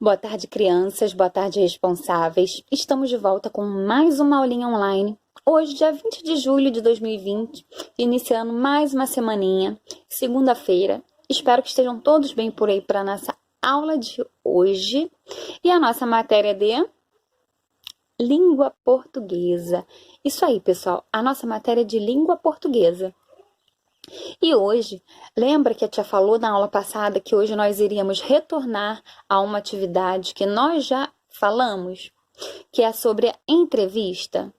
Boa tarde, crianças. Boa tarde, responsáveis. Estamos de volta com mais uma aulinha online. Hoje, dia 20 de julho de 2020, iniciando mais uma semaninha, segunda-feira. Espero que estejam todos bem por aí para a nossa aula de hoje. E a nossa matéria de língua portuguesa. Isso aí, pessoal, a nossa matéria de língua portuguesa. E hoje, lembra que a tia falou na aula passada que hoje nós iríamos retornar a uma atividade que nós já falamos, que é sobre a entrevista?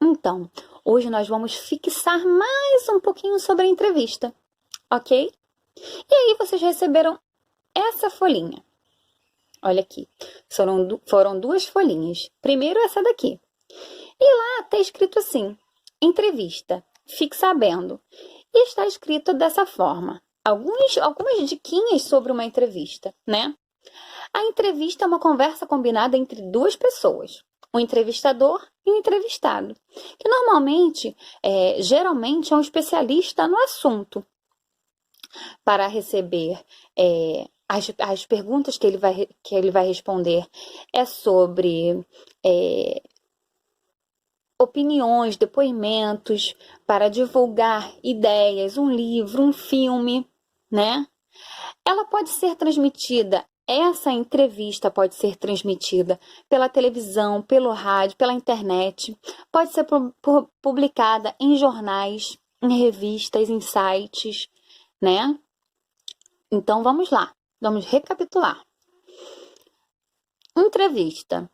Então, hoje nós vamos fixar mais um pouquinho sobre a entrevista, ok? E aí vocês receberam essa folhinha. Olha aqui, foram duas folhinhas. Primeiro essa daqui. E lá está escrito assim, entrevista, fique sabendo. E está escrito dessa forma, algumas diquinhas sobre uma entrevista, né? A entrevista é uma conversa combinada entre duas pessoas, um entrevistador e um entrevistado, que geralmente é um especialista no assunto, para receber as perguntas que ele vai responder é sobre opiniões, depoimentos, para divulgar ideias, um livro, um filme, né? Essa entrevista pode ser transmitida pela televisão, pelo rádio, pela internet, pode ser publicada em jornais, em revistas, em sites, né? Então, vamos lá, vamos recapitular. Entrevista.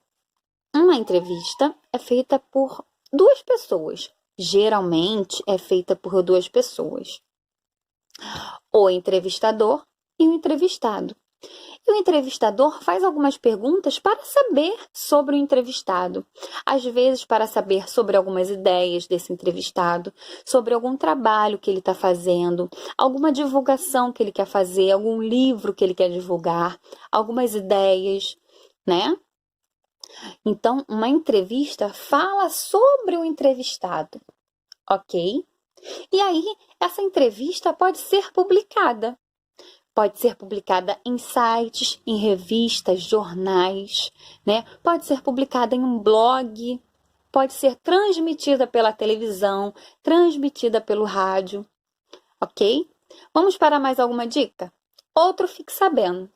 Uma entrevista é feita por duas pessoas. Geralmente é feita por duas pessoas. O entrevistador e o entrevistado. E o entrevistador faz algumas perguntas para saber sobre o entrevistado. Às vezes para saber sobre algumas ideias desse entrevistado, sobre algum trabalho que ele está fazendo, alguma divulgação que ele quer fazer, algum livro que ele quer divulgar, algumas ideias, né? Então, uma entrevista fala sobre o entrevistado, ok? E aí, essa entrevista pode ser publicada. Pode ser publicada em sites, em revistas, jornais, né? Pode ser publicada em um blog, pode ser transmitida pela televisão, transmitida pelo rádio, ok? Vamos para mais alguma dica? Outro fique sabendo.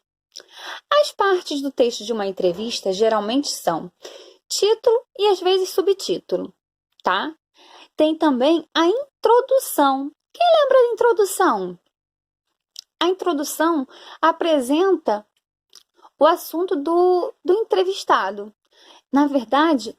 As partes do texto de uma entrevista geralmente são título e às vezes subtítulo, tá? Tem também a introdução. Quem lembra da introdução? A introdução apresenta o assunto do entrevistado. Na verdade,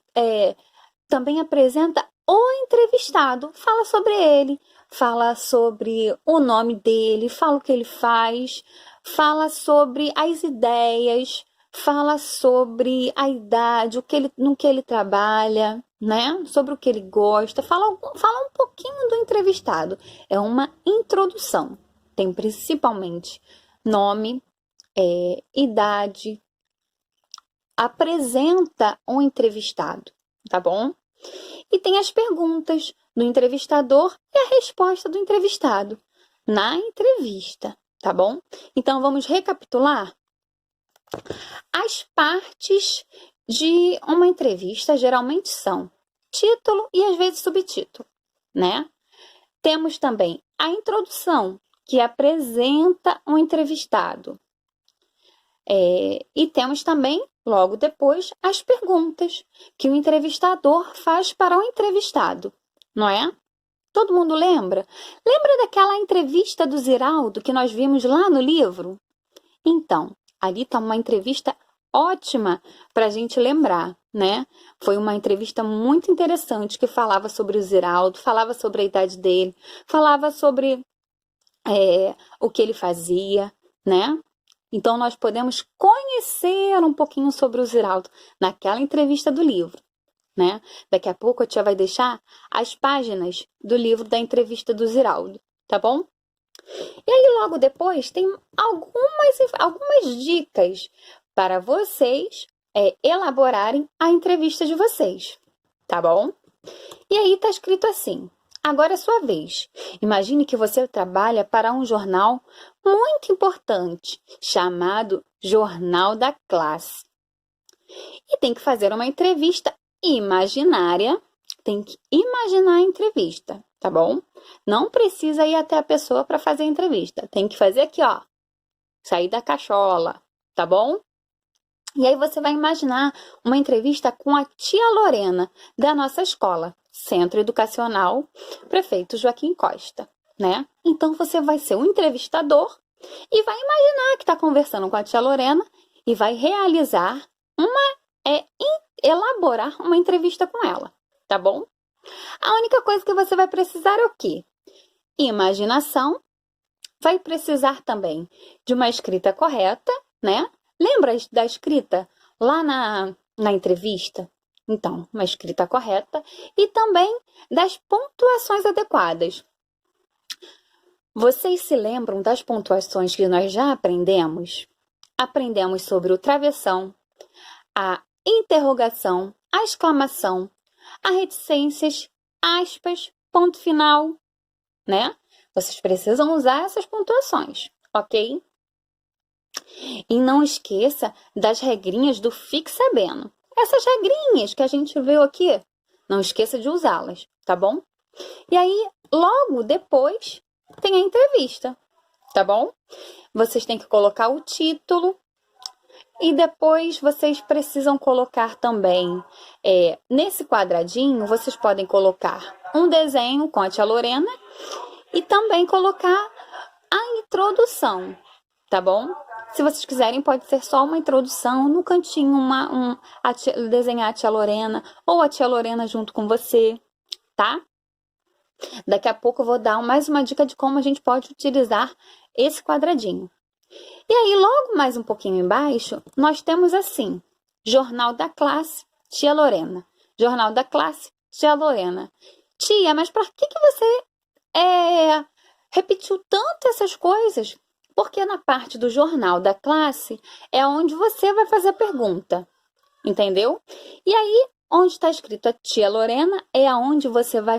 também apresenta o entrevistado, fala sobre ele, fala sobre o nome dele, fala o que ele faz, fala sobre as ideias, fala sobre a idade, no que ele trabalha, né? Sobre o que ele gosta, fala um pouquinho do entrevistado. É uma introdução. Tem principalmente nome, idade, apresenta um entrevistado, tá bom? E tem as perguntas do entrevistador e a resposta do entrevistado na entrevista, tá bom? Então, vamos recapitular? As partes de uma entrevista geralmente são título e às vezes subtítulo, né? Temos também a introdução, que apresenta um entrevistado. E temos também, logo depois, as perguntas que o entrevistador faz para o entrevistado, não é? Todo mundo lembra? Lembra daquela entrevista do Ziraldo que nós vimos lá no livro? Então, ali está uma entrevista ótima para a gente lembrar, né? Foi uma entrevista muito interessante que falava sobre o Ziraldo, falava sobre a idade dele, falava sobre o que ele fazia, né? Então, nós podemos conhecer um pouquinho sobre o Ziraldo naquela entrevista do livro, né? Daqui a pouco a tia vai deixar as páginas do livro da entrevista do Ziraldo, tá bom? E aí, logo depois, tem algumas dicas para vocês elaborarem a entrevista de vocês, tá bom? E aí, tá escrito assim: agora é sua vez. Imagine que você trabalha para um jornal muito importante, chamado Jornal da Classe. E tem que fazer uma entrevista imaginária. Tem que imaginar a entrevista, tá bom? Não precisa ir até a pessoa para fazer a entrevista. Tem que fazer aqui, ó. Sair da cachola, tá bom? E aí você vai imaginar uma entrevista com a tia Lorena, da nossa escola, Centro Educacional Prefeito Joaquim Costa, né? Então você vai ser um entrevistador e vai imaginar que está conversando com a tia Lorena e vai realizar elaborar uma entrevista com ela, tá bom? A única coisa que você vai precisar é o quê? Imaginação. Vai precisar também de uma escrita correta, né? Lembra da escrita lá na entrevista? Então, uma escrita correta e também das pontuações adequadas. Vocês se lembram das pontuações que nós já aprendemos? Aprendemos sobre o travessão, a interrogação, a exclamação, a reticências, aspas, ponto final, né? Vocês precisam usar essas pontuações, ok? E não esqueça das regrinhas do Fique Sabendo. Essas regrinhas que a gente viu aqui, não esqueça de usá-las, tá bom? E aí, logo depois, tem a entrevista, tá bom? Vocês têm que colocar o título e depois vocês precisam colocar também, nesse quadradinho, vocês podem colocar um desenho com a tia Lorena e também colocar a introdução, tá bom? Se vocês quiserem, pode ser só uma introdução no cantinho, desenhar a tia Lorena ou a tia Lorena junto com você, tá? Daqui a pouco eu vou dar mais uma dica de como a gente pode utilizar esse quadradinho. E aí, logo mais um pouquinho embaixo, nós temos assim, Jornal da Classe, tia Lorena. Jornal da Classe, tia Lorena. Tia, mas para que você repetiu tanto essas coisas? Porque na parte do Jornal da Classe é onde você vai fazer a pergunta, entendeu? E aí, onde está escrito a tia Lorena, é aonde você vai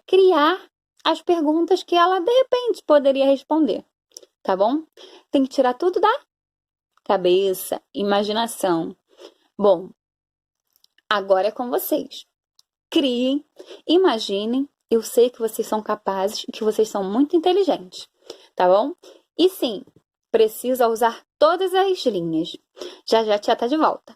criar as perguntas que ela, de repente, poderia responder, tá bom? Tem que tirar tudo da cabeça, imaginação. Bom, agora é com vocês. Criem, imaginem. Eu sei que vocês são capazes e que vocês são muito inteligentes, tá bom? E sim, precisa usar todas as linhas. Já já a tia tá de volta.